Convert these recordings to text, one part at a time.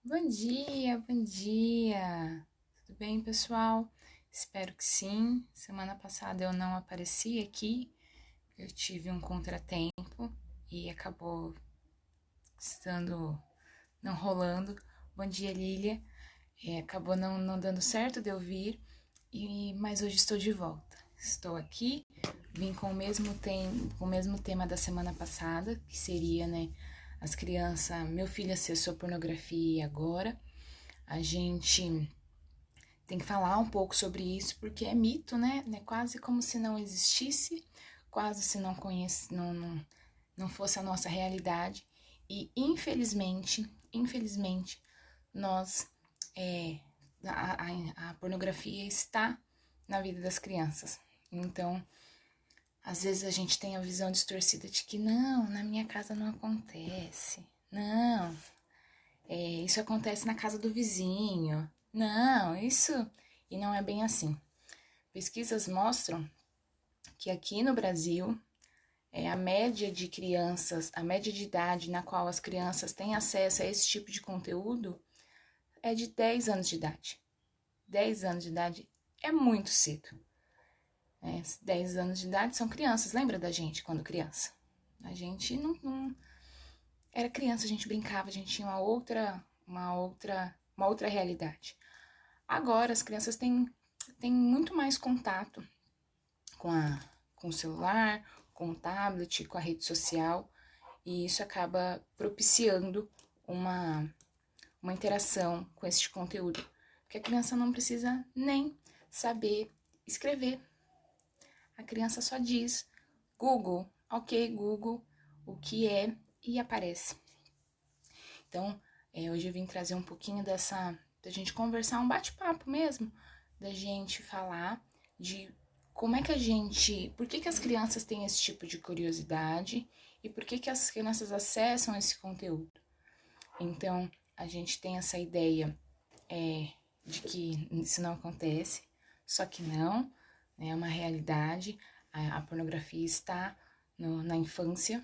Bom dia, bom dia! Tudo bem, pessoal? Espero que sim. Semana passada eu não apareci aqui, eu tive um contratempo e acabou estando não rolando. Bom dia, Lília. Acabou não dando certo de eu vir, mas hoje estou de volta. Estou aqui, vim com o mesmo tema da semana passada, que seria, né, as crianças, meu filho acessou pornografia agora. A gente tem que falar um pouco sobre isso, porque é mito, né? É quase como se não existisse, quase se não fosse a nossa realidade. E infelizmente, nós, é, a pornografia está na vida das crianças. Então, às vezes a gente tem a visão distorcida de que não, na minha casa não acontece. Não, isso acontece na casa do vizinho. Não, isso. E não é bem assim. Pesquisas mostram que aqui no Brasil, a média de crianças, a média de idade na qual as crianças têm acesso a esse tipo de conteúdo é de 10 anos de idade. 10 anos de idade é muito cedo. 10 anos de idade são crianças. Lembra da gente quando criança? A gente não era criança, a gente brincava, a gente tinha uma outra realidade. Agora as crianças têm muito mais contato com, com o celular, com o tablet, com a rede social, e isso acaba propiciando uma interação com esse conteúdo, porque a criança não precisa nem saber escrever. A criança só diz Google, ok, Google, o que é, e aparece. Então, hoje eu vim trazer um pouquinho da gente conversar, um bate-papo mesmo, da gente falar de como é que por que as crianças têm esse tipo de curiosidade e por que as crianças acessam esse conteúdo. Então, a gente tem essa ideia de que isso não acontece, só que não, né, é uma realidade. A pornografia está na infância,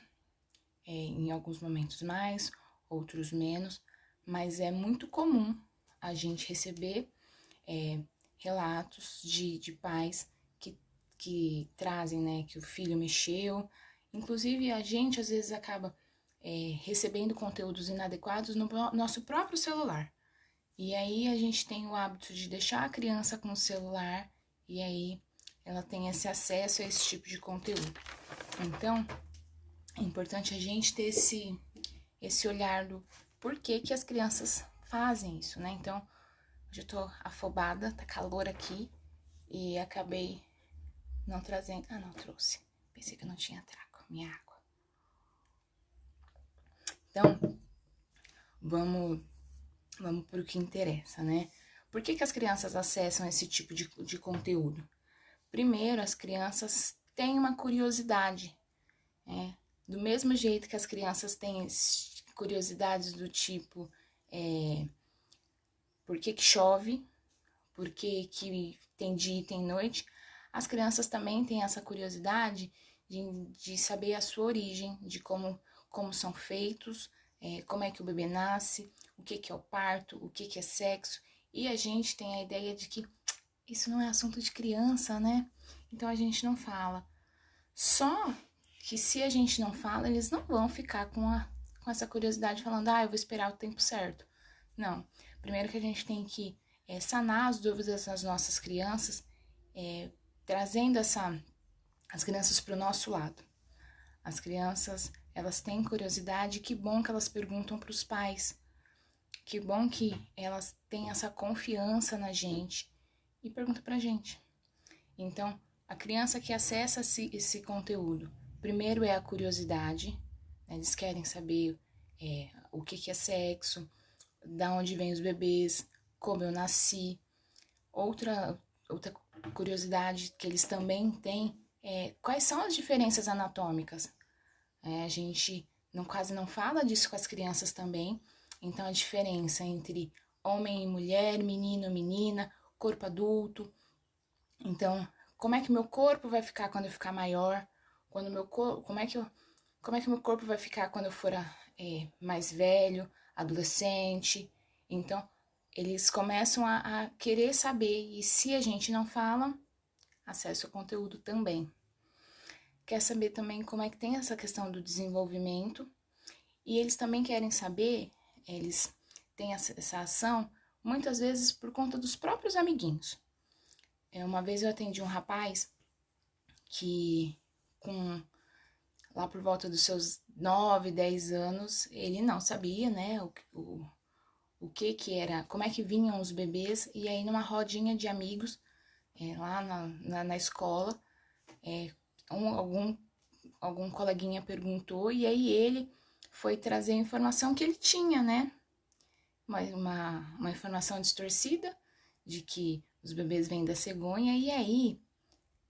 em alguns momentos mais, outros menos, mas é muito comum a gente receber relatos de pais que trazem, né, que o filho mexeu. Inclusive, a gente às vezes acaba recebendo conteúdos inadequados no nosso próprio celular. E aí a gente tem o hábito de deixar a criança com o celular e aí ela tem esse acesso a esse tipo de conteúdo. Então, é importante a gente ter esse olhar do porquê que as crianças fazem isso, né? Então, hoje eu tô afobada, tá calor aqui e acabei não trazendo. Ah, não, trouxe. Pensei que eu não tinha trago minha água. Então, vamos, vamos pro que interessa, né? Por que as crianças acessam esse tipo de conteúdo? Primeiro, as crianças têm uma curiosidade, né? Do mesmo jeito que as crianças têm curiosidades do tipo por que chove, por que tem dia e tem noite, as crianças também têm essa curiosidade de saber a sua origem, de como são feitos, como é que o bebê nasce, o que é o parto, o que é sexo. E a gente tem a ideia de que isso não é assunto de criança, né? Então a gente não fala. Só que se a gente não fala, eles não vão ficar com essa curiosidade falando, eu vou esperar o tempo certo. Não. Primeiro que a gente tem que sanar as dúvidas das nossas crianças, trazendo as crianças para o nosso lado. As crianças, elas têm curiosidade, que bom que elas perguntam para os pais, que bom que elas têm essa confiança na gente e perguntam para a gente. Então, a criança que acessa esse conteúdo, primeiro é a curiosidade, né? Eles querem saber o que é sexo, da onde vêm os bebês, como eu nasci. Outra curiosidade que eles também têm é quais são as diferenças anatômicas. A gente quase não fala disso com as crianças também, então a diferença entre homem e mulher, menino e menina, corpo adulto. Então, como é que meu corpo vai ficar quando eu ficar maior? Como é que meu corpo vai ficar quando eu for mais velho, adolescente? Então, eles começam a querer saber, e se a gente não fala, acesso ao conteúdo também. Quer saber também como é que tem essa questão do desenvolvimento, e eles também querem saber, eles têm essa ação, muitas vezes por conta dos próprios amiguinhos. Uma vez eu atendi um rapaz que, lá por volta dos seus 9, 10 anos, ele não sabia, né, o que era, como é que vinham os bebês, e aí numa rodinha de amigos, lá na escola, algum coleguinha perguntou, e aí ele foi trazer a informação que ele tinha, né, uma informação distorcida, de que os bebês vêm da cegonha, e aí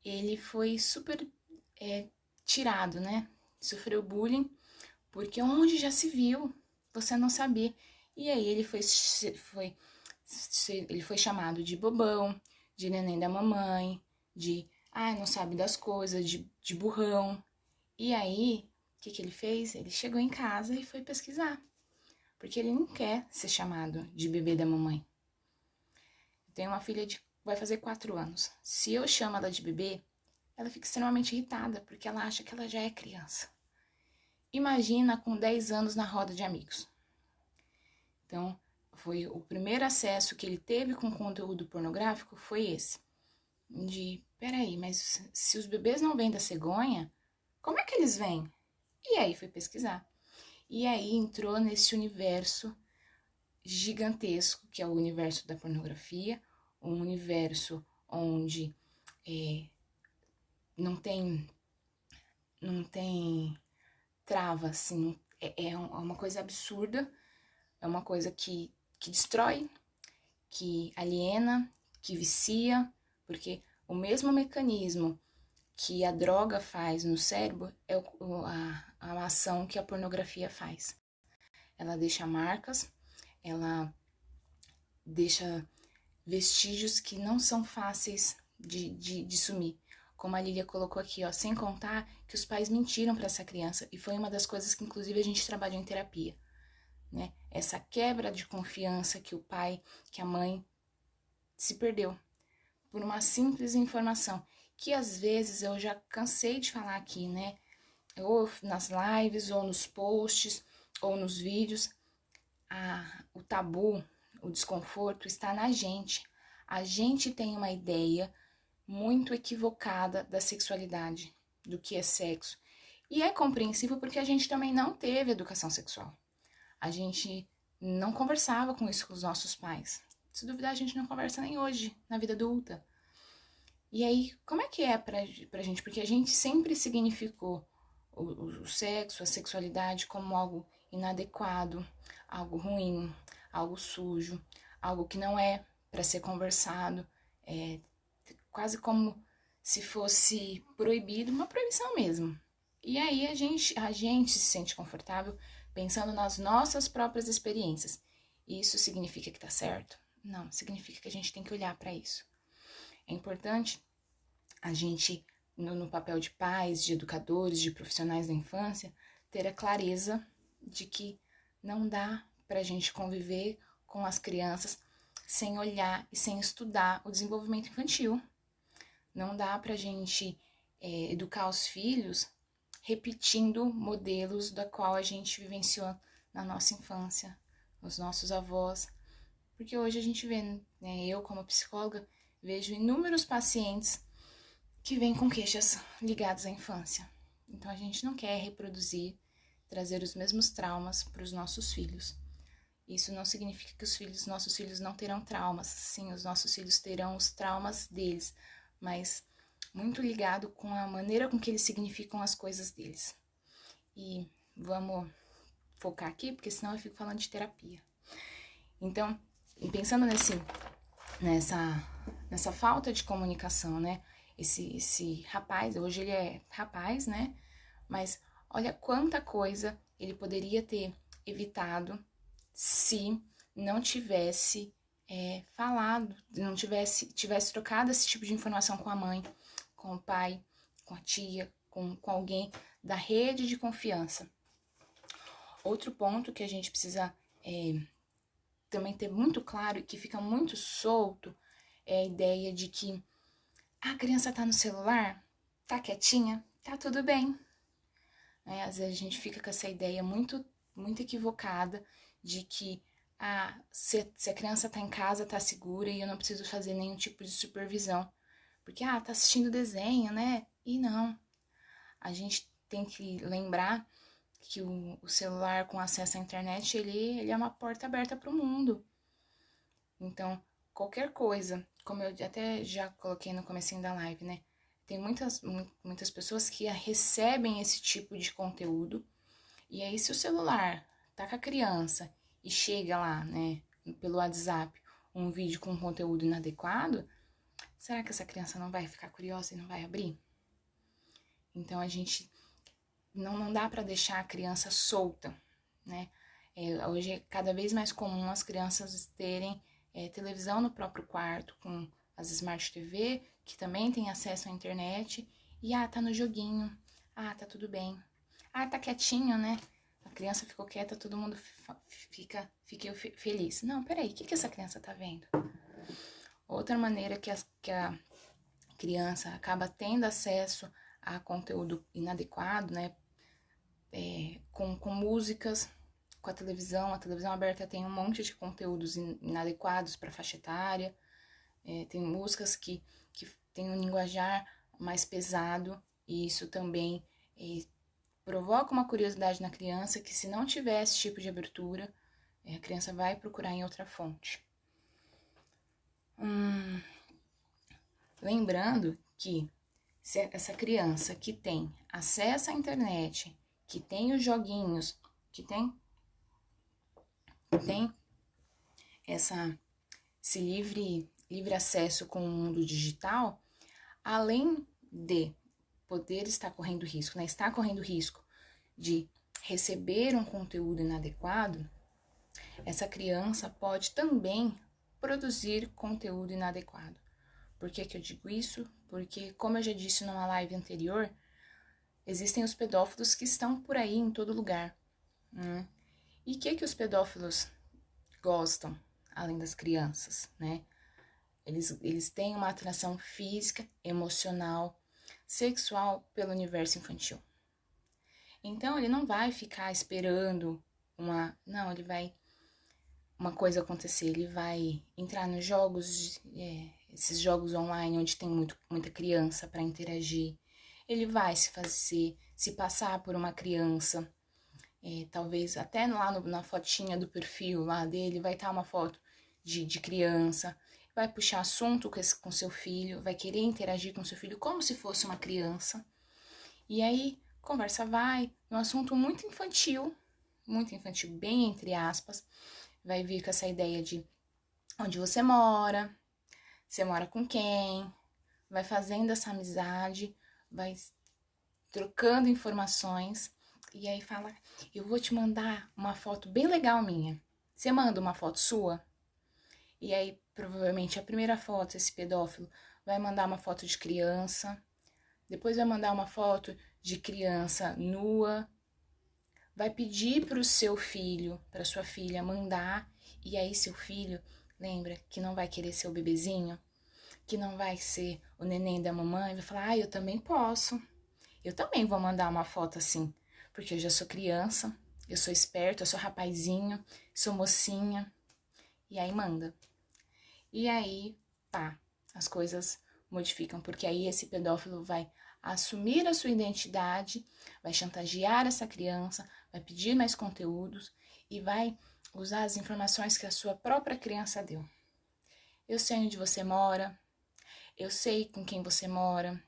ele foi super tirado, né, sofreu bullying, porque onde já se viu, você não sabia. E aí ele foi chamado de bobão, de neném da mamãe, de não sabe das coisas, de burrão. E aí, o que ele fez? Ele chegou em casa e foi pesquisar, porque ele não quer ser chamado de bebê da mamãe. Eu tenho uma filha vai fazer 4 anos. Se eu chamo ela de bebê, ela fica extremamente irritada, porque ela acha que ela já é criança. Imagina com 10 anos na roda de amigos. Então, foi o primeiro acesso que ele teve com conteúdo pornográfico foi esse. Peraí, mas se os bebês não vêm da cegonha, como é que eles vêm? E aí foi pesquisar. E aí entrou nesse universo gigantesco, que é o universo da pornografia, um universo onde não tem trava, assim, é uma coisa absurda, é uma coisa que destrói, que aliena, que vicia, porque o mesmo mecanismo que a droga faz no cérebro é a ação que a pornografia faz. Ela deixa marcas, ela deixa vestígios que não são fáceis de sumir. Como a Lília colocou aqui, ó, sem contar que os pais mentiram para essa criança, e foi uma das coisas que inclusive a gente trabalhou em terapia, né? Essa quebra de confiança que o pai, que a mãe se perdeu por uma simples informação, que às vezes eu já cansei de falar aqui, né? Ou nas lives, ou nos posts, ou nos vídeos, o tabu, o desconforto está na gente. A gente tem uma ideia muito equivocada da sexualidade, do que é sexo. E é compreensível porque a gente também não teve educação sexual. A gente não conversava com isso com os nossos pais. Se duvidar, a gente não conversa nem hoje, na vida adulta. E aí, como é que é pra gente? Porque a gente sempre significou o sexo, a sexualidade como algo inadequado, algo ruim, algo sujo, algo que não é para ser conversado, quase como se fosse proibido, uma proibição mesmo. E aí a gente se sente confortável pensando nas nossas próprias experiências. Isso significa que tá certo? Não, significa que a gente tem que olhar para isso. É importante a gente, no papel de pais, de educadores, de profissionais da infância, ter a clareza de que não dá para a gente conviver com as crianças sem olhar e sem estudar o desenvolvimento infantil. Não dá para a gente educar os filhos repetindo modelos da qual a gente vivenciou na nossa infância, os nossos avós. Porque hoje a gente vê, né, eu como psicóloga, vejo inúmeros pacientes que vêm com queixas ligadas à infância. Então a gente não quer reproduzir, trazer os mesmos traumas para os nossos filhos. Isso não significa que nossos filhos não terão traumas. Sim, os nossos filhos terão os traumas deles, mas muito ligado com a maneira com que eles significam as coisas deles. E vamos focar aqui, porque senão eu fico falando de terapia. Então, pensando nessa falta de comunicação, né? Esse rapaz, hoje ele é rapaz, né? Mas olha quanta coisa ele poderia ter evitado se não tivesse falado, não tivesse trocado esse tipo de informação com a mãe, com o pai, com a tia, com alguém da rede de confiança. Outro ponto que a gente precisa também ter muito claro e que fica muito solto é a ideia de que a criança tá no celular, tá quietinha, tá tudo bem. Às vezes a gente fica com essa ideia muito, muito equivocada de que se a criança tá em casa, tá segura e eu não preciso fazer nenhum tipo de supervisão. Porque, tá assistindo desenho, né? E não. A gente tem que lembrar que o celular com acesso à internet, ele é uma porta aberta para o mundo. Então, qualquer coisa, como eu até já coloquei no comecinho da live, né? Tem muitas pessoas que recebem esse tipo de conteúdo. E aí, se o celular tá com a criança e chega lá, né, pelo WhatsApp, um vídeo com conteúdo inadequado, será que essa criança não vai ficar curiosa e não vai abrir? Então, a gente não dá para deixar a criança solta, né? Hoje é cada vez mais comum as crianças terem televisão no próprio quarto, com as Smart TV, que também tem acesso à internet, e tá no joguinho, tá tudo bem, tá quietinho, né? A criança ficou quieta, todo mundo fica feliz. Não, peraí, o que essa criança tá vendo? Outra maneira que a criança acaba tendo acesso a conteúdo inadequado, né? Com músicas, com a televisão aberta tem um monte de conteúdos inadequados para faixa etária, tem músicas que tem um linguajar mais pesado, e isso também provoca uma curiosidade na criança que, se não tiver esse tipo de abertura, a criança vai procurar em outra fonte. Lembrando que se essa criança que tem acesso à internet, que tem os joguinhos, que tem esse livre acesso com o mundo digital, além de poder estar correndo risco, né? Está correndo risco de receber um conteúdo inadequado, essa criança pode também produzir conteúdo inadequado. Por que eu digo isso? Porque, como eu já disse numa live anterior, existem os pedófilos que estão por aí em todo lugar. Né? E o que os pedófilos gostam, além das crianças, né? Eles têm uma atração física, emocional, sexual pelo universo infantil. Então, ele não vai ficar esperando ele vai uma coisa acontecer. Ele vai entrar nos jogos, esses jogos online onde tem muita criança para interagir. Ele vai se passar por uma criança. Talvez até lá na fotinha do perfil lá dele vai estar uma foto de criança. Vai puxar assunto com seu filho, vai querer interagir com seu filho como se fosse uma criança. E aí, conversa vai, um assunto muito infantil, bem entre aspas, vai vir com essa ideia de onde você mora com quem, vai fazendo essa amizade, vai trocando informações, e aí fala, eu vou te mandar uma foto bem legal minha, você manda uma foto sua? E aí, provavelmente, a primeira foto, esse pedófilo vai mandar uma foto de criança, depois vai mandar uma foto de criança nua, vai pedir para o seu filho, para sua filha mandar, e aí seu filho, lembra que não vai querer ser o bebezinho, que não vai ser o neném da mamãe, vai falar, eu também posso, eu também vou mandar uma foto assim, porque eu já sou criança, eu sou esperto, eu sou rapazinho, sou mocinha, e aí manda. E aí, as coisas modificam, porque aí esse pedófilo vai assumir a sua identidade, vai chantagear essa criança, vai pedir mais conteúdos e vai usar as informações que a sua própria criança deu. Eu sei onde você mora, eu sei com quem você mora,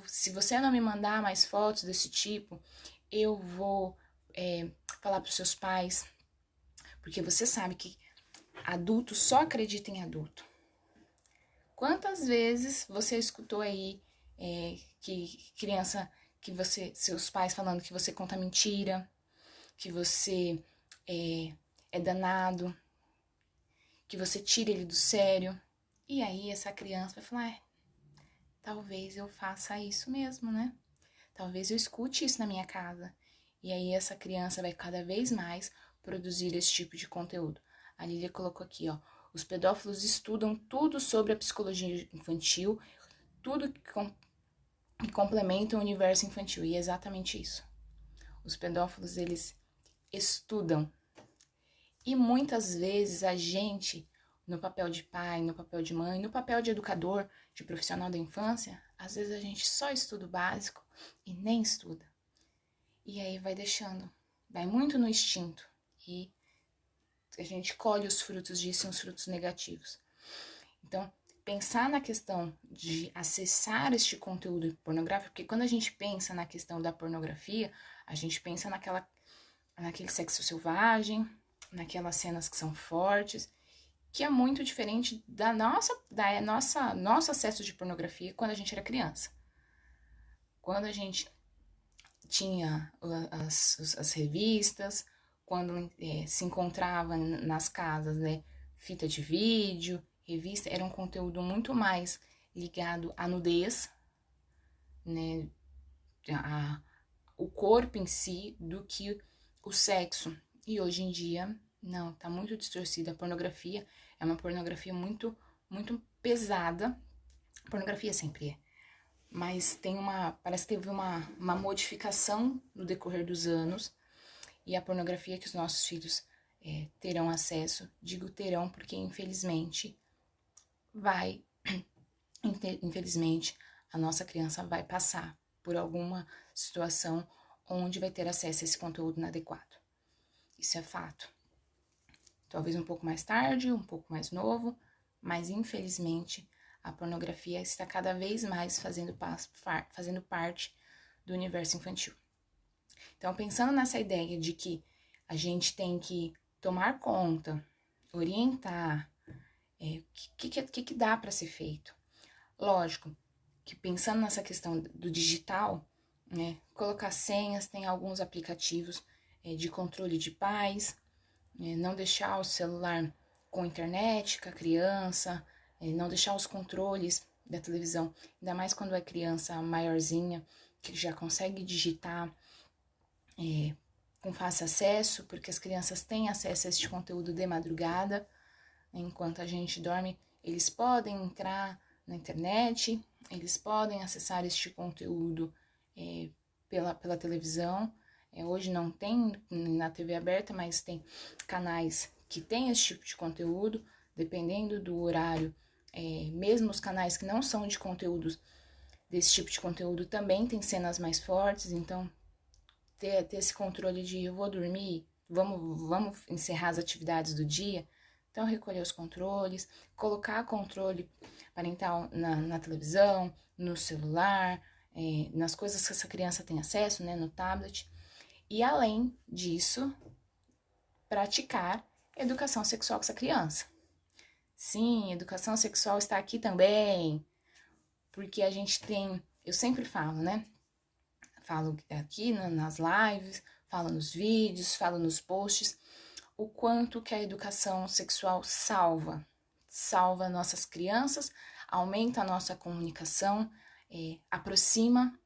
se você não me mandar mais fotos desse tipo, eu vou falar para os seus pais, porque você sabe que adulto só acredita em adulto. Quantas vezes você escutou aí que criança, seus pais falando que você conta mentira, que você é danado, que você tira ele do sério, e aí essa criança vai falar, talvez eu faça isso mesmo, né? Talvez eu escute isso na minha casa. E aí essa criança vai cada vez mais produzir esse tipo de conteúdo. A Lília colocou aqui, ó. Os pedófilos estudam tudo sobre a psicologia infantil, tudo que complementa o universo infantil. E é exatamente isso. Os pedófilos, eles estudam. E muitas vezes a gente, no papel de pai, no papel de mãe, no papel de educador, de profissional da infância, às vezes a gente só estuda o básico e nem estuda. E aí vai deixando, vai muito no instinto. E a gente colhe os frutos disso, os frutos negativos. Então, pensar na questão de acessar este conteúdo pornográfico, porque quando a gente pensa na questão da pornografia, a gente pensa naquele sexo selvagem, naquelas cenas que são fortes, que é muito diferente nosso acesso de pornografia quando a gente era criança. Quando a gente tinha as revistas, quando se encontrava nas casas, né, fita de vídeo, revista, era um conteúdo muito mais ligado à nudez, né, o corpo em si, do que o sexo. E hoje em dia, não, tá muito distorcida. A pornografia é uma pornografia muito, muito pesada. A pornografia sempre é. Mas parece que teve uma modificação no decorrer dos anos. E a pornografia que os nossos filhos terão acesso, digo terão porque infelizmente a nossa criança vai passar por alguma situação onde vai ter acesso a esse conteúdo inadequado. Isso é fato. Talvez um pouco mais tarde, um pouco mais novo, mas infelizmente a pornografia está cada vez mais fazendo parte do universo infantil. Então, pensando nessa ideia de que a gente tem que tomar conta, orientar, o que dá para ser feito. Lógico que pensando nessa questão do digital, né, colocar senhas, tem alguns aplicativos de controle de pais, não deixar o celular com internet com a criança, não deixar os controles da televisão, ainda mais quando é criança maiorzinha, que já consegue digitar com fácil acesso, porque as crianças têm acesso a este conteúdo de madrugada, enquanto a gente dorme, eles podem entrar na internet, eles podem acessar este conteúdo pela televisão. Hoje não tem na TV aberta, mas tem canais que têm esse tipo de conteúdo, dependendo do horário. Mesmo os canais que não são de conteúdos desse tipo de conteúdo também tem cenas mais fortes, então ter esse controle de eu vou dormir, vamos encerrar as atividades do dia. Então, recolher os controles, colocar controle parental na televisão, no celular, nas coisas que essa criança tem acesso, né, no tablet. E, além disso, praticar educação sexual com essa criança. Sim, educação sexual está aqui também, porque a gente tem, eu sempre falo, né, falo aqui nas lives, falo nos vídeos, falo nos posts, o quanto que a educação sexual salva nossas crianças, aumenta a nossa comunicação, aproxima.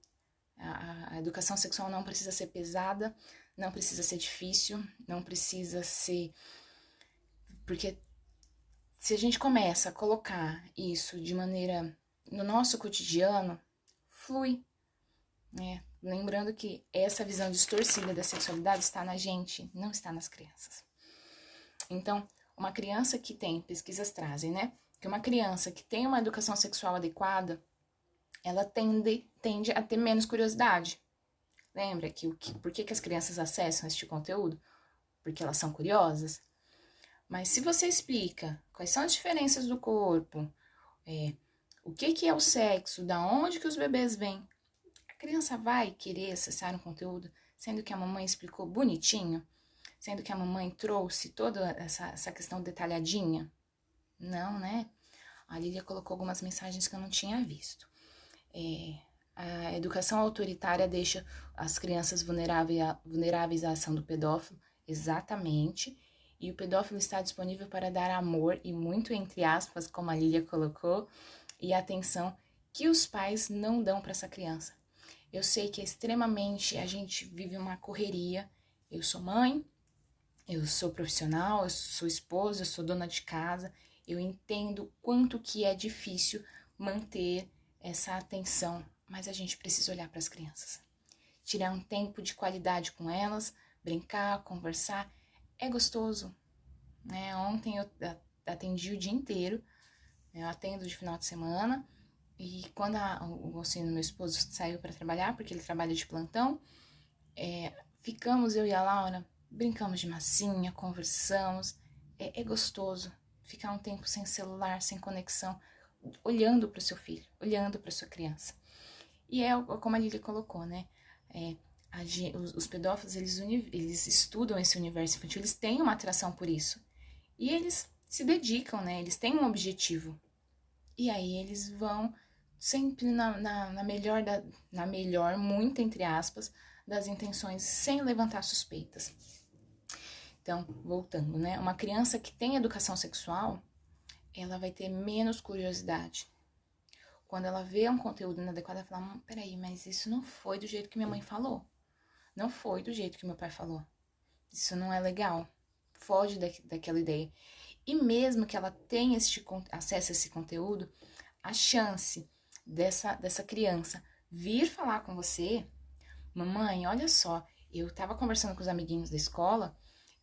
A educação sexual não precisa ser pesada, não precisa ser difícil, não precisa ser... Porque se a gente começa a colocar isso de maneira no nosso cotidiano, flui, né? Lembrando que essa visão distorcida da sexualidade está na gente, não está nas crianças. Então, uma criança que tem, pesquisas trazem, né? Que uma criança que tem uma educação sexual adequada, ela tende a ter menos curiosidade. Lembra por que as crianças acessam este conteúdo? Porque elas são curiosas. Mas se você explica quais são as diferenças do corpo, o que é o sexo, da onde que os bebês vêm, a criança vai querer acessar um conteúdo, sendo que a mamãe explicou bonitinho, sendo que a mamãe trouxe toda essa questão detalhadinha? Não, né? A Lília colocou algumas mensagens que eu não tinha visto. A educação autoritária deixa as crianças vulneráveis à ação do pedófilo, exatamente, e o pedófilo está disponível para dar amor e muito entre aspas, como a Lília colocou, e atenção que os pais não dão para essa criança. Eu sei que a gente vive uma correria, eu sou mãe, eu sou profissional, eu sou esposa, eu sou dona de casa, eu entendo quanto que é difícil manter essa atenção, mas a gente precisa olhar para as crianças. Tirar um tempo de qualidade com elas, brincar, conversar, é gostoso, né? Ontem eu atendi o dia inteiro, eu atendo de final de semana, e quando o Alcino, meu esposo, saiu para trabalhar, porque ele trabalha de plantão, ficamos, eu e a Laura, brincamos de massinha, conversamos, é gostoso ficar um tempo sem celular, sem conexão, olhando para o seu filho, olhando para sua criança. E como a Lili colocou, né? Os pedófilos, eles estudam esse universo infantil, eles têm uma atração por isso. E eles se dedicam, né? Eles têm um objetivo. E aí eles vão sempre na melhor, muito entre aspas, das intenções, sem levantar suspeitas. Então, voltando, né? Uma criança que tem educação sexual, ela vai ter menos curiosidade. Quando ela vê um conteúdo inadequado, ela fala, peraí, mas isso não foi do jeito que minha mãe falou. Não foi do jeito que meu pai falou. Isso não é legal. Foge daquela ideia. E mesmo que ela tenha acesso a esse conteúdo, a chance dessa criança vir falar com você, mamãe, olha só, eu tava conversando com os amiguinhos da escola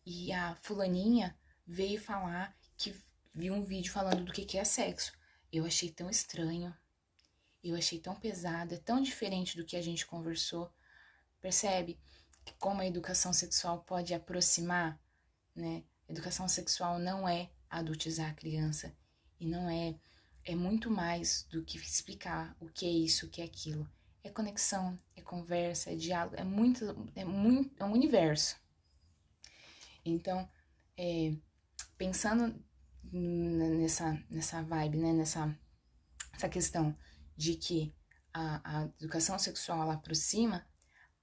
e a fulaninha veio falar que viu um vídeo falando do que é sexo. Eu achei tão estranho, eu achei tão pesado, é tão diferente do que a gente conversou. Percebe que como a educação sexual pode aproximar, né? Educação sexual não é adultizar a criança e não é muito mais do que explicar o que é isso, o que é aquilo. É conexão, é conversa, é diálogo, é um universo. Então, pensando nessa vibe, né, nessa questão de que a educação sexual ela aproxima,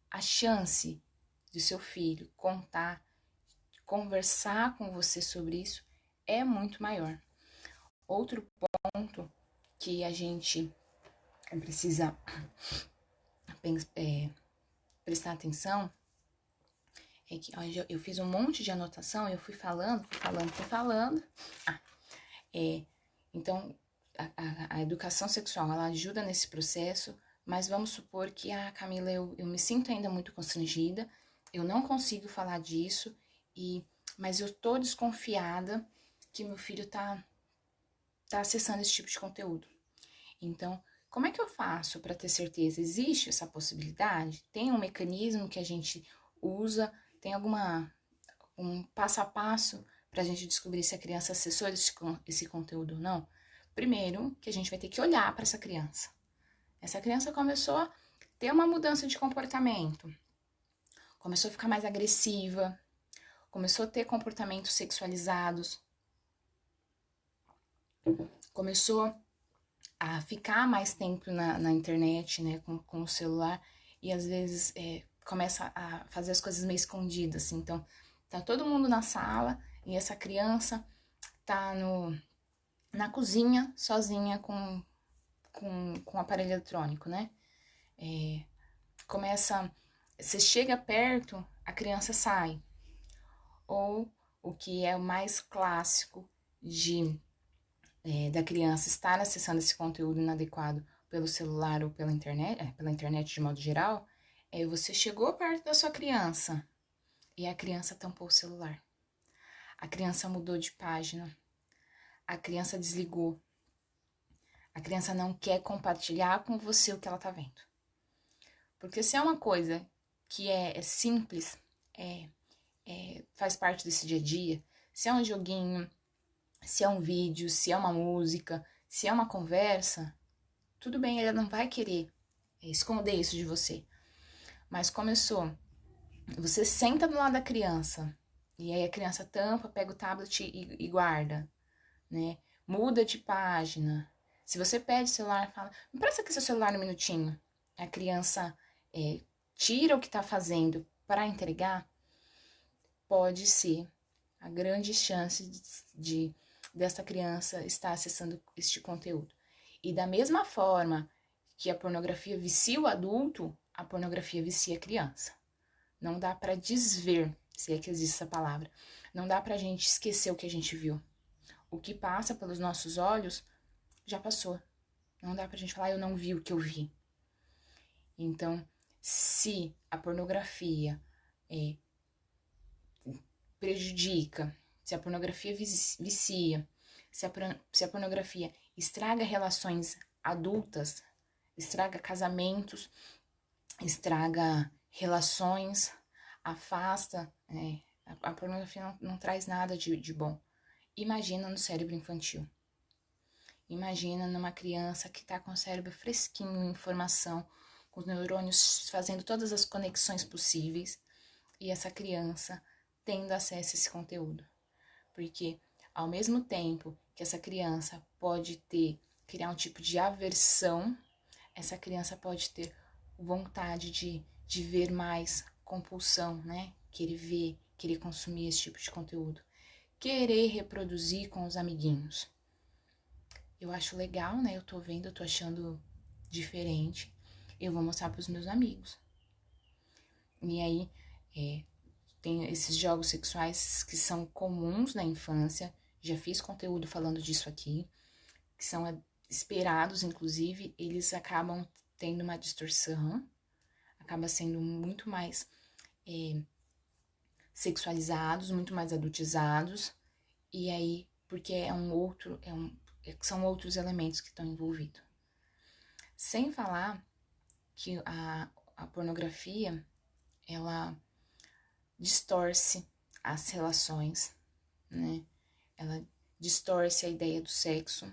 a chance de seu filho conversar com você sobre isso é muito maior. Outro ponto que a gente precisa prestar atenção é que eu fiz um monte de anotação, eu fui falando. Então, a educação sexual, ela ajuda nesse processo, mas vamos supor que, Camila, eu me sinto ainda muito constrangida, eu não consigo falar disso, mas eu tô desconfiada que meu filho tá acessando esse tipo de conteúdo. Então, como é que eu faço para ter certeza? Existe essa possibilidade? Tem um mecanismo que a gente usa? Tem um passo a passo para a gente descobrir se a criança acessou esse conteúdo ou não? Primeiro, que a gente vai ter que olhar para essa criança. Essa criança começou a ter uma mudança de comportamento, começou a ficar mais agressiva, começou a ter comportamentos sexualizados, começou a ficar mais tempo na internet, né, com o celular, e às vezes começa a fazer as coisas meio escondidas, assim. Então, tá todo mundo na sala e essa criança tá na cozinha, sozinha com o aparelho eletrônico, né? Você chega perto, a criança sai. Ou o que é o mais clássico da criança estar acessando esse conteúdo inadequado pelo celular ou pela internet de modo geral, você chegou perto da sua criança e a criança tampou o celular. A criança mudou de página. A criança desligou. A criança não quer compartilhar com você o que ela tá vendo. Porque se é uma coisa que é simples, faz parte desse dia a dia, se é um joguinho, se é um vídeo, se é uma música, se é uma conversa, tudo bem, ela não vai querer esconder isso de você. Mas você senta do lado da criança, e aí a criança tampa, pega o tablet e guarda, né? Muda de página. Se você pede o celular, fala, me presta aqui seu celular um minutinho. A criança tira o que está fazendo para entregar, pode ser a grande chance dessa criança estar acessando este conteúdo. E da mesma forma que a pornografia vicia o adulto, a pornografia vicia a criança. Não dá para desver se é que existe essa palavra. Não dá pra gente esquecer o que a gente viu. O que passa pelos nossos olhos já passou. Não dá pra gente falar, eu não vi o que eu vi. Então, se a pornografia prejudica, se a pornografia vicia, se a pornografia estraga relações adultas, estraga casamentos, estraga relações, afasta, a pornografia não traz nada de bom. Imagina no cérebro infantil. Imagina numa criança que está com o cérebro fresquinho em informação, com os neurônios fazendo todas as conexões possíveis, e essa criança tendo acesso a esse conteúdo. Porque, ao mesmo tempo que essa criança pode criar um tipo de aversão, essa criança pode ter vontade de ver mais, compulsão, né? Querer ver, querer consumir esse tipo de conteúdo. Querer reproduzir com os amiguinhos. Eu acho legal, né? Eu tô vendo, eu tô achando diferente. Eu vou mostrar pros meus amigos. E aí, tem esses jogos sexuais que são comuns na infância. Já fiz conteúdo falando disso aqui. Que são esperados, inclusive. Eles acabam tendo uma distorção. Acaba sendo muito mais sexualizados, muito mais adultizados. E aí, porque são outros elementos que estão envolvidos. Sem falar que a pornografia, ela distorce as relações, né? Ela distorce a ideia do sexo,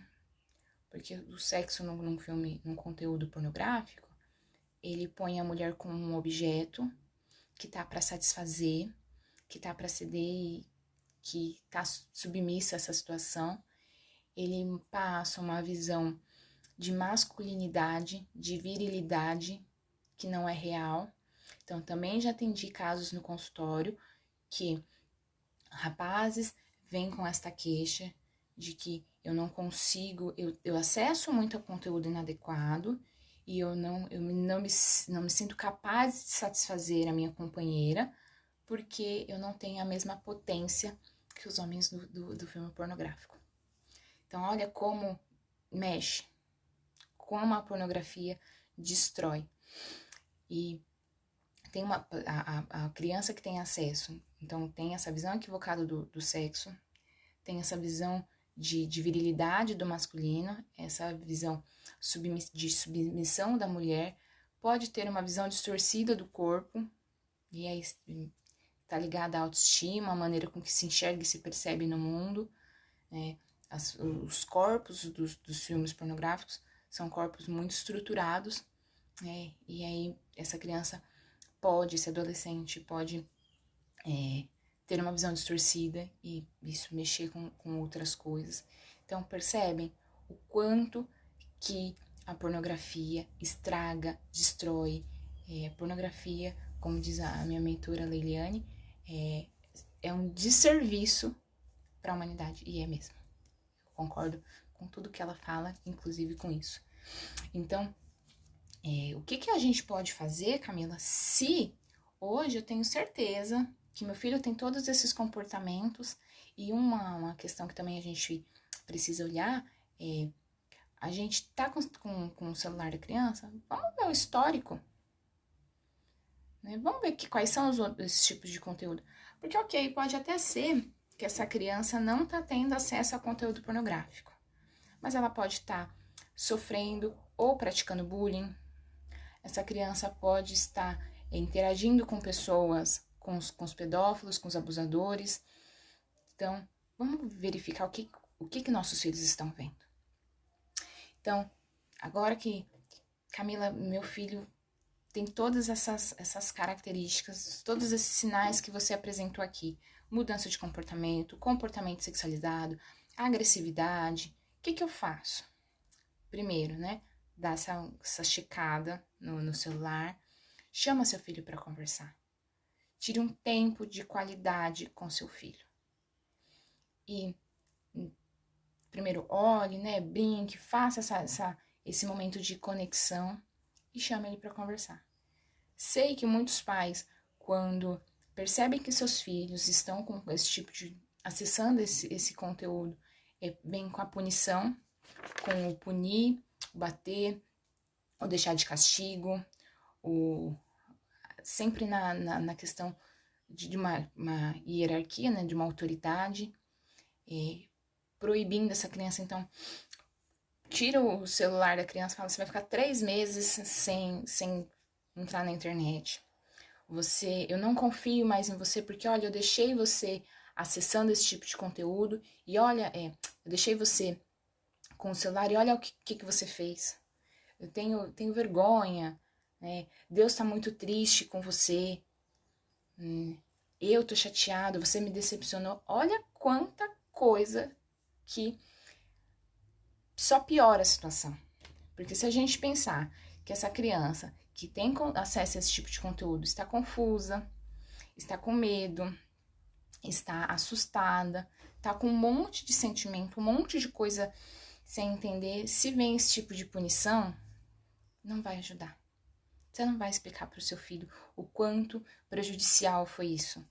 porque o sexo num filme, num conteúdo pornográfico, ele põe a mulher como um objeto que tá para satisfazer, que tá para ceder, que tá submissa a essa situação. Ele passa uma visão de masculinidade, de virilidade, que não é real. Então, também já atendi casos no consultório que rapazes vêm com esta queixa de que eu não consigo, eu acesso muito a conteúdo inadequado e eu não me sinto capaz de satisfazer a minha companheira porque eu não tenho a mesma potência que os homens do filme pornográfico. Então, olha como mexe, como a pornografia destrói. E tem a criança que tem acesso, então tem essa visão equivocada do sexo, tem essa visão de virilidade do masculino, essa visão de submissão da mulher, pode ter uma visão distorcida do corpo, e aí está ligada à autoestima, a maneira com que se enxerga e se percebe no mundo, né? Os corpos dos filmes pornográficos são corpos muito estruturados, né? E aí essa criança esse adolescente pode ter uma visão distorcida e isso mexer com outras coisas. Então, percebem o quanto que a pornografia estraga, destrói. Pornografia, como diz a minha mentora Leiliane, é um desserviço para a humanidade, e é mesmo. Eu concordo com tudo que ela fala, inclusive com isso. Então, o que a gente pode fazer, Camila, se hoje eu tenho certeza que meu filho tem todos esses comportamentos, e uma questão que também a gente precisa olhar a gente tá com o celular da criança, vamos ver o histórico, né? Vamos ver quais são esses tipos de conteúdo. Porque, ok, pode até ser que essa criança não tá tendo acesso a conteúdo pornográfico, mas ela pode estar sofrendo ou praticando bullying. Essa criança pode estar interagindo com pessoas, com os pedófilos, com os abusadores. Então, vamos verificar o que nossos filhos estão vendo. Então, agora que Camila, meu filho, tem todas essas características, todos esses sinais que você apresentou aqui, mudança de comportamento, comportamento sexualizado, agressividade, o que eu faço? Primeiro, né, dá essa checada no celular, chama seu filho para conversar. Tire um tempo de qualidade com seu filho. E primeiro olhe, né, brinque, faça esse momento de conexão e chame ele para conversar. Sei que muitos pais, quando Percebem que seus filhos estão com esse tipo de... acessando esse conteúdo, vem com a punição, com o punir, o bater, o deixar de castigo, sempre na questão de uma hierarquia, né, de uma autoridade, proibindo essa criança. Então, tira o celular da criança e fala, você vai ficar 3 meses sem entrar na internet. Eu não confio mais em você, porque, olha, eu deixei você acessando esse tipo de conteúdo, e olha, eu deixei você com o celular, e olha o que você fez. Eu tenho vergonha, né? Deus tá muito triste com você, eu tô chateado, você me decepcionou. Olha quanta coisa que só piora a situação. Porque se a gente pensar que essa criança que tem acesso a esse tipo de conteúdo está confusa, está com medo, está assustada, está com um monte de sentimento, um monte de coisa sem entender, se vem esse tipo de punição, não vai ajudar. Você não vai explicar para o seu filho o quanto prejudicial foi isso.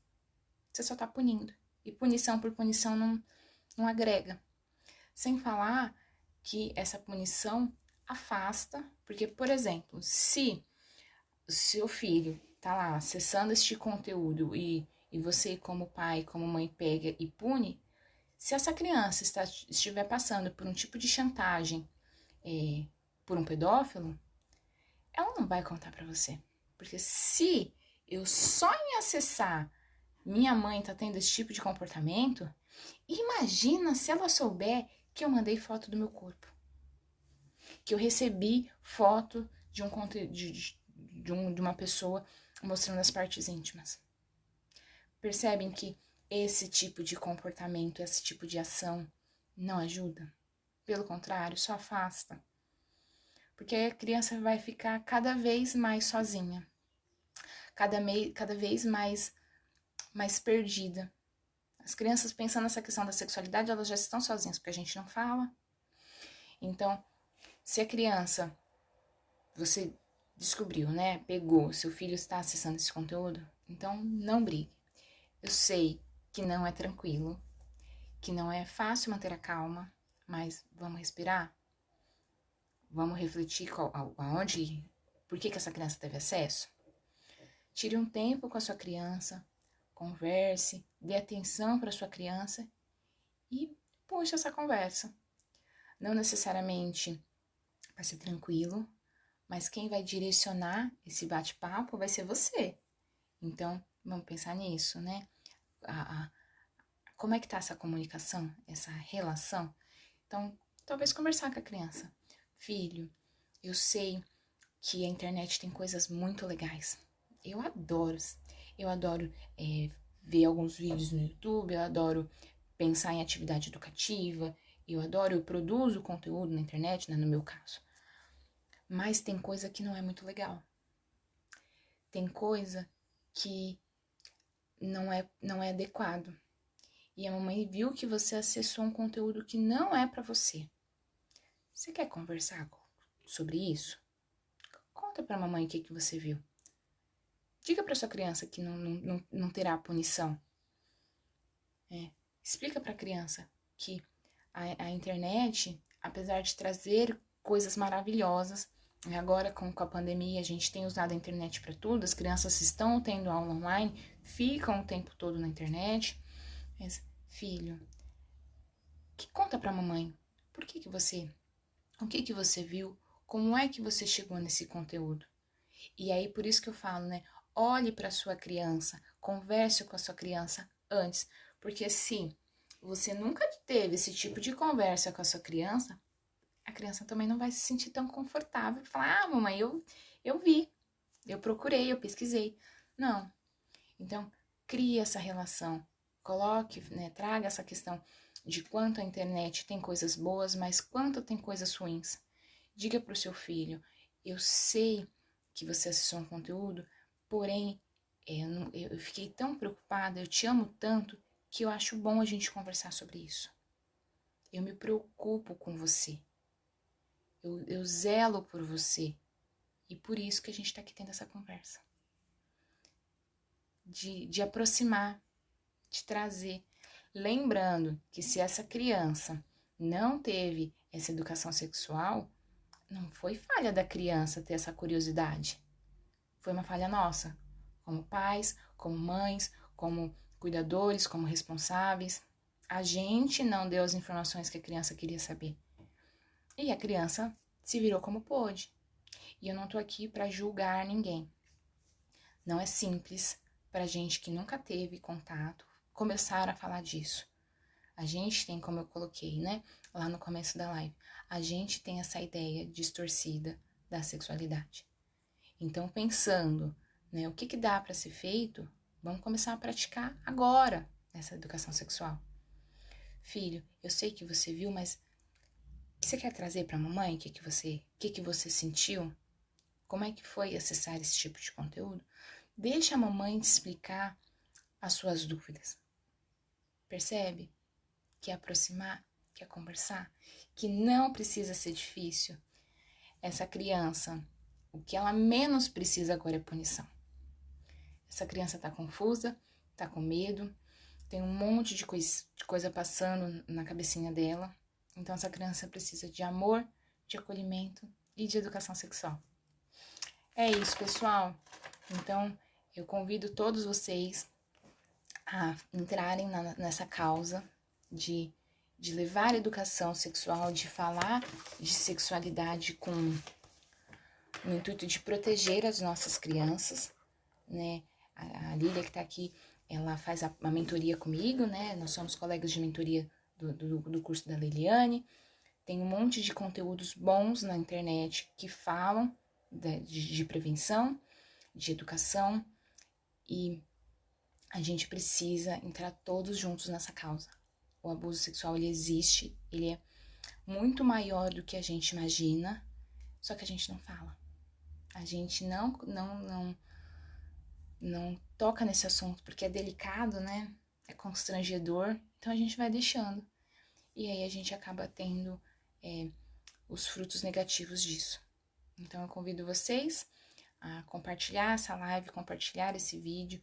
Você só está punindo. E punição por punição não agrega. Sem falar que essa punição afasta, porque, por exemplo, se o seu filho tá lá acessando este conteúdo e você, como pai, como mãe, pega e pune, se essa criança estiver passando por um tipo de chantagem por um pedófilo, ela não vai contar para você. Porque se eu só em acessar minha mãe tá tendo esse tipo de comportamento, imagina se ela souber que eu mandei foto do meu corpo, que eu recebi foto de uma pessoa mostrando as partes íntimas. Percebem que esse tipo de comportamento, esse tipo de ação não ajuda? Pelo contrário, só afasta. Porque a criança vai ficar cada vez mais sozinha, cada vez mais perdida. As crianças, pensando nessa questão da sexualidade, elas já estão sozinhas, porque a gente não fala. Então, se a criança, você descobriu, né, pegou, seu filho está acessando esse conteúdo, então não brigue. Eu sei que não é tranquilo, que não é fácil manter a calma, mas vamos respirar? Vamos refletir por que essa criança teve acesso? Tire um tempo com a sua criança, converse, dê atenção para a sua criança e puxe essa conversa. Não necessariamente vai ser tranquilo, mas quem vai direcionar esse bate-papo vai ser você. Então, vamos pensar nisso, né? Como é que tá essa comunicação, essa relação? Então, talvez conversar com a criança. Filho, eu sei que a internet tem coisas muito legais. Eu adoro ver alguns vídeos no YouTube, eu adoro pensar em atividade educativa, eu produzo conteúdo na internet, né, no meu caso. Mas tem coisa que não é muito legal. Tem coisa que não é adequado. E a mamãe viu que você acessou um conteúdo que não é para você. Você quer conversar sobre isso? Conta pra mamãe o que você viu. Diga pra sua criança que não terá punição. Explica pra criança que a internet, apesar de trazer coisas maravilhosas, agora com a pandemia a gente tem usado a internet para tudo, as crianças estão tendo aula online, ficam o tempo todo na internet. Mas, filho, conta pra mamãe, o que você viu, como é que você chegou nesse conteúdo? E aí, por isso que eu falo, né? Olhe para sua criança, converse com a sua criança antes, porque se você nunca teve esse tipo de conversa com a sua criança, a criança também não vai se sentir tão confortável para falar, mamãe, eu vi, eu procurei, eu pesquisei. Não. Então, crie essa relação, coloque, né, traga essa questão de quanto a internet tem coisas boas, mas quanto tem coisas ruins. Diga para o seu filho, eu sei que você acessou um conteúdo, porém, eu fiquei tão preocupada, eu te amo tanto, que eu acho bom a gente conversar sobre isso. Eu me preocupo com você. Eu zelo por você. E por isso que a gente está aqui tendo essa conversa. de aproximar, de trazer. Lembrando que se essa criança não teve essa educação sexual, não foi falha da criança ter essa curiosidade. Foi uma falha nossa, como pais, como mães, como cuidadores, como responsáveis. A gente não deu as informações que a criança queria saber. E a criança se virou como pôde. E eu não tô aqui para julgar ninguém. Não é simples para gente que nunca teve contato começar a falar disso. A gente tem, como eu coloquei, né, lá no começo da live, a gente tem essa ideia distorcida da sexualidade. Então, pensando, né, o que dá para ser feito, vamos começar a praticar agora essa educação sexual. Filho, eu sei que você viu, mas o que você quer trazer para a mamãe? O que você sentiu? Como é que foi acessar esse tipo de conteúdo? Deixa a mamãe te explicar as suas dúvidas. Percebe? Quer aproximar? Quer conversar? Que não precisa ser difícil. Essa criança, o que ela menos precisa agora é punição. Essa criança tá confusa, tá com medo, tem um monte de coisa passando na cabecinha dela. Então essa criança precisa de amor, de acolhimento e de educação sexual. É isso, pessoal. Então eu convido todos vocês a entrarem nessa causa de levar a educação sexual, de falar de sexualidade no intuito de proteger as nossas crianças, né? A Lília que tá aqui, ela faz a mentoria comigo, né? Nós somos colegas de mentoria do curso da Liliane. Tem um monte de conteúdos bons na internet que falam de prevenção, de educação, e a gente precisa entrar todos juntos nessa causa. O abuso sexual, ele existe, ele é muito maior do que a gente imagina, só que a gente não fala. A gente não toca nesse assunto, porque é delicado, né? É constrangedor, então a gente vai deixando. E aí a gente acaba tendo os frutos negativos disso. Então eu convido vocês a compartilhar essa live, compartilhar esse vídeo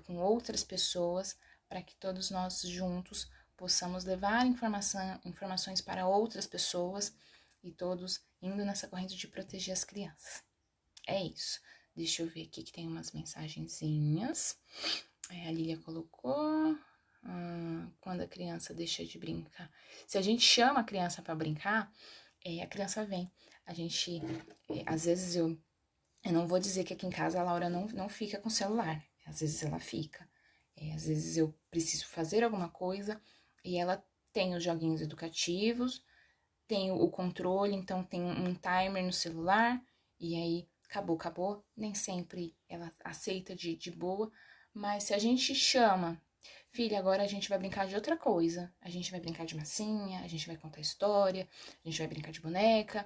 com outras pessoas, para que todos nós juntos possamos levar informações para outras pessoas e todos indo nessa corrente de proteger as crianças. É isso. Deixa eu ver aqui que tem umas mensagenzinhas. A Lilia colocou... quando a criança deixa de brincar. Se a gente chama a criança para brincar, a criança vem. A gente... às vezes eu não vou dizer que aqui em casa a Laura não fica com celular. Às vezes ela fica. Às vezes eu preciso fazer alguma coisa e ela tem os joguinhos educativos, tem o controle, então tem um timer no celular, e aí acabou. Nem sempre ela aceita de boa, mas se a gente chama, filha, agora a gente vai brincar de outra coisa, a gente vai brincar de massinha, a gente vai contar história, a gente vai brincar de boneca,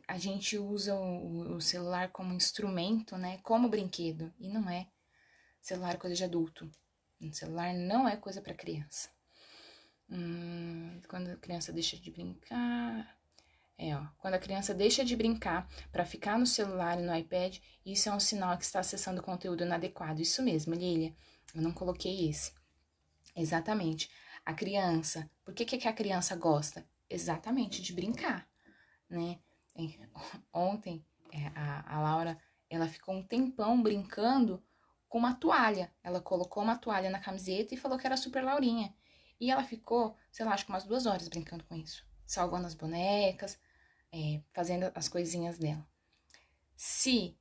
a gente usa o celular como instrumento, né, como brinquedo, e não é. Celular é coisa de adulto. O celular não é coisa para criança. Quando a criança deixa de brincar... quando a criança deixa de brincar para ficar no celular e no iPad, isso é um sinal que está acessando conteúdo inadequado. Isso mesmo, Lilia, eu não coloquei esse. Exatamente. A criança, por que a criança gosta? Exatamente, de brincar, né? Ontem, a Laura, ela ficou um tempão brincando com uma toalha. Ela colocou uma toalha na camiseta e falou que era super Laurinha. E ela ficou, sei lá, acho que umas 2 horas brincando com isso. Salvando as bonecas, fazendo as coisinhas dela. Se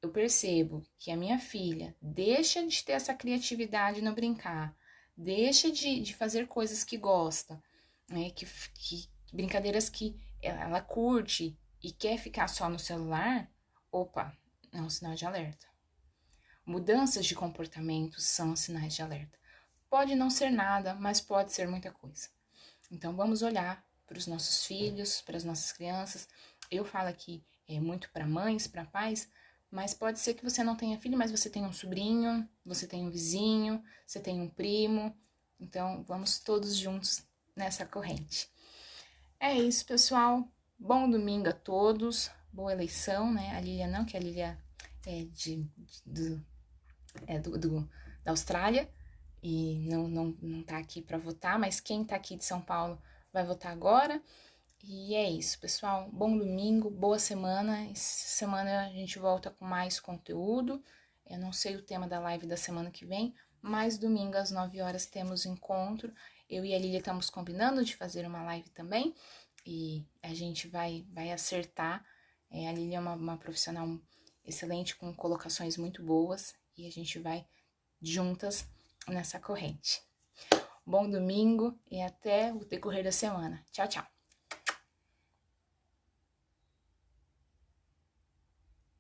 eu percebo que a minha filha deixa de ter essa criatividade no brincar, deixa de fazer coisas que gosta, né, que brincadeiras que ela curte e quer ficar só no celular, opa, é um sinal de alerta. Mudanças de comportamento são sinais de alerta. Pode não ser nada, mas pode ser muita coisa. Então vamos olhar para os nossos filhos, para as nossas crianças. Eu falo aqui muito para mães, para pais, mas pode ser que você não tenha filho, mas você tem um sobrinho, você tem um vizinho, você tem um primo. Então vamos todos juntos nessa corrente. É isso, pessoal. Bom domingo a todos. Boa eleição, né? A Lilia não, que a Lilia é da Austrália e não tá aqui para votar, mas quem tá aqui de São Paulo vai votar agora. E é isso, pessoal. Bom domingo, boa semana. Essa semana a gente volta com mais conteúdo. Eu não sei o tema da live da semana que vem, mas domingo às 9 horas temos encontro. Eu e a Lília estamos combinando de fazer uma live também e a gente vai acertar. A Lília é uma profissional excelente, com colocações muito boas, e a gente vai juntas nessa corrente. Bom domingo e até o decorrer da semana. Tchau, tchau!